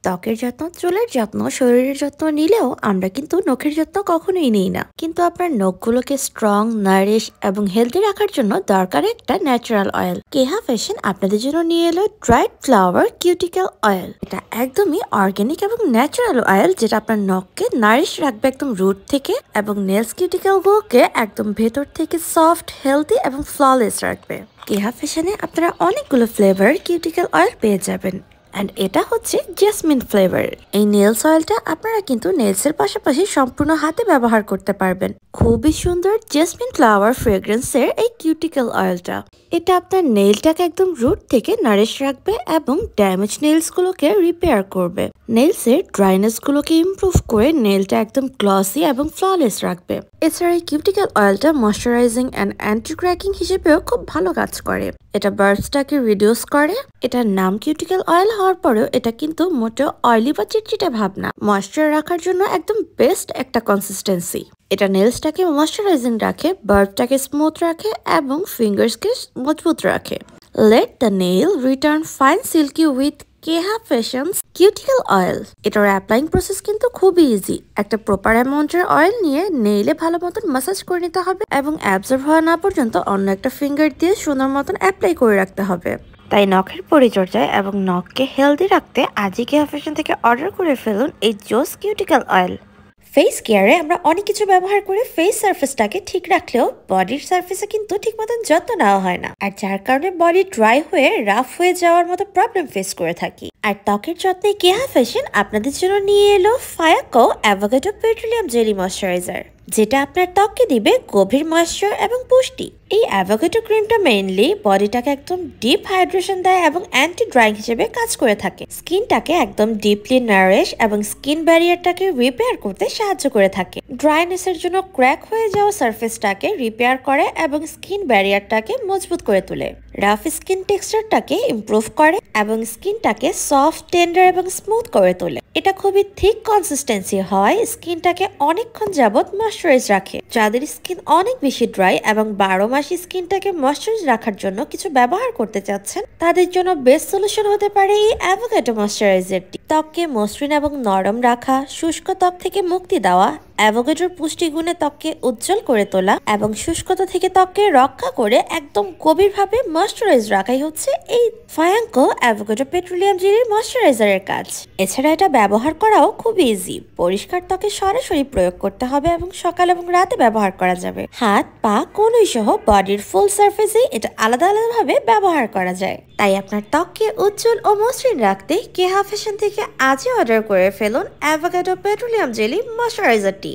ত্বকের যত্ন, চুলের যত্ন, শরীরের যত্ন নিলেও আমরা কিন্তু নখের যত্ন কখনোই নিই না। কিন্তু আপনার নখগুলোকে স্ট্রং, নারিশ এবং হেলদি রাখার জন্য দরকার একটা ন্যাচারাল অয়েল। কেহা ফ্যাশন আপনাদের জন্য নিয়ে এলো ড্রাইড ফ্লাওয়ার কিউটিক্যাল অয়েল। এটা একদমই অর্গ্যানিক এবং ন্যাচারাল অয়েল, যেটা আপনার নখকে নারিশ রাখবে একদম রুট থেকে, এবং নেলস কিউটিক্যাল গুলোকে একদম ভেতর থেকে সফট, হেলদি এবং ফ্ললেস রাখবে। কেহা ফ্যাশনে আপনারা অনেকগুলো ফ্লেভার কিউটিক্যাল অয়েল পেয়ে যাবেন। অ্যান্ড এটা হচ্ছে জেসমিন ফ্লেভার। এই নেলস অয়েলটা আপনারা কিন্তু নেলসের পাশাপাশি সম্পূর্ণ হাতে ব্যবহার করতে পারবেন। খুবই সুন্দর জেসমিন ফ্লাওয়ার ফ্রেগ্রেন্সের এই কিউটিক্যাল অয়েলটা, এটা আপনার নেইলটাকে একদম রুট থেকে নারিশ রাখবে এবং ড্যামেজ নেলস গুলোকে রিপেয়ার করবে। নেলসের ড্রাইনেস গুলোকে ইমপ্রুভ করে নেলটা একদম গ্লসি এবং ফ্ললেস রাখবে। এছাড়া এই কিউটিক্যাল অয়েলটা ময়শ্চারাইজিং অ্যান্ড অ্যান্টি ক্র্যাকিং হিসেবেও খুব ভালো কাজ করে। এটা বার্বসটাকে রিডিউস করে। এটার নাম কিউটিক্যাল অয়েল হওয়ার পরেও এটা কিন্তু মোটেও অয়েলি বা চিটচিটে ভাব না। ময়শ্চার রাখার জন্য একদম বেস্ট একটা কনসিস্টেন্সি। এটা নেলসটাকে ময়শ্চারাইজিং রাখে, বার্বটাকে স্মুথ রাখে এবং ফিঙ্গার্সকে মজবুত রাখে। Let the nail return fine silky with Keha fashions cuticle oil. এটার অ্যাপ্লাইং প্রসেস কিন্তু খুবই ইজি। একটা প্রপার অ্যামাউন্টের অয়েল নিয়ে নেইলে ভালো মতন মাসাজ করে নিতে হবে এবং অ্যাবজর্ব হওয়া না পর্যন্ত অন্য একটা ফিঙ্গার দিয়ে সুন্দর মতন অ্যাপ্লাই করে রাখতে হবে। তাই নখের পরিচর্যায় এবং নখকে হেলদি রাখতে আজই কেহা ফ্যাশন থেকে অর্ডার করে ফেলুন এই জোস কিউটিক্যাল অয়েল। ফেস কেয়ারে আমরা অনেক কিছু ব্যবহার করে ফেস সার্ফেসটাকে ঠিক রাখলেও বডির সার্ফেসে কিন্তু ঠিক মতন যত্ন নেওয়া হয় না, আর যার কারণে বডি ড্রাই হয়ে রাফ হয়ে যাওয়ার মতো প্রবলেম ফেস করে থাকি। আর ত্বকের যত্নে কেহা ফ্যাশন আপনাদের জন্য নিয়ে এলো ফায়াকো অ্যাভোকাডো পেট্রোলিয়াম জেলি ময়শ্চারাইজার, যেটা আপনার ত্বককে দিবে গভীর ময়শ্চার এবং পুষ্টি। এই অ্যাভোকাডো ক্রিমটা মেইনলি বডিটাকে একদম ডিপ হাইড্রেশন দেয় এবং অ্যান্টি ড্রাইং হিসেবে কাজ করে থাকে। স্কিনটাকে একদম ডিপলি নারিশ এবং স্কিন ব্যারিয়ারটাকে রিপেয়ার করতে সাহায্য করে থাকে। ড্রাইনেসের জন্য ক্র্যাক হয়ে যাওয়া সারফেসটাকে রিপেয়ার করে এবং স্কিন ব্যারিয়ারটাকে মজবুত করে তোলে। রাফ স্কিন টেক্সচারটাকে ইমপ্রুভ করে এবং স্কিনটাকে সফট, টেন্ডার এবং স্মুথ করে তোলে। এটা খুবই থিক কনসিস্টেন্সি হয়, স্কিনটাকে অনেকক্ষণ যাবত ময়শ্চারাইজ রাখে। যাদের স্কিন অনেক বেশি ড্রাই এবং 12 মাস স্কিনটাকে ময়শ্চারাইজ রাখার জন্য কিছু ব্যবহার করতে চাচ্ছেন, তাদের জন্য বেস্ট সলিউশন হতে পারে এই অ্যাভোকাডো ময়শ্চারাইজারটি। ত্বককে মসৃণ এবং নরম রাখা, শুষ্ক ত্বক থেকে মুক্তি দেওয়া, অ্যাভোকাডোর পুষ্টিগুণে ত্বককে উজ্জ্বল করে তোলা এবং শুষ্কতা থেকে ত্বককে রক্ষা করে একদম গভীরভাবে ময়শ্চারাইজ রাখাই হচ্ছে এই ফায়াকো অ্যাভোকাডো পেট্রোলিয়াম জেলির ময়শ্চারাইজারের কাজ। এছাড়া এটা ব্যবহার করাও খুব ইজি। পরিষ্কার ত্বকে সরাসরি প্রয়োগ করতে হবে এবং সকাল এবং রাতে ব্যবহার করা যাবে। হাত, পা, কনুই সহ বডির ফুল সারফেসে এটা আলাদা আলাদাভাবে ব্যবহার করা যায়। তাই আপনার ত্বককে উজ্জ্বল ও মসৃণ রাখতে কেহা ফ্যাশন থেকে আজই অর্ডার করে ফেলুন অ্যাভোকাডো পেট্রোলিয়াম জেলি ময়শ্চারাইজারটি।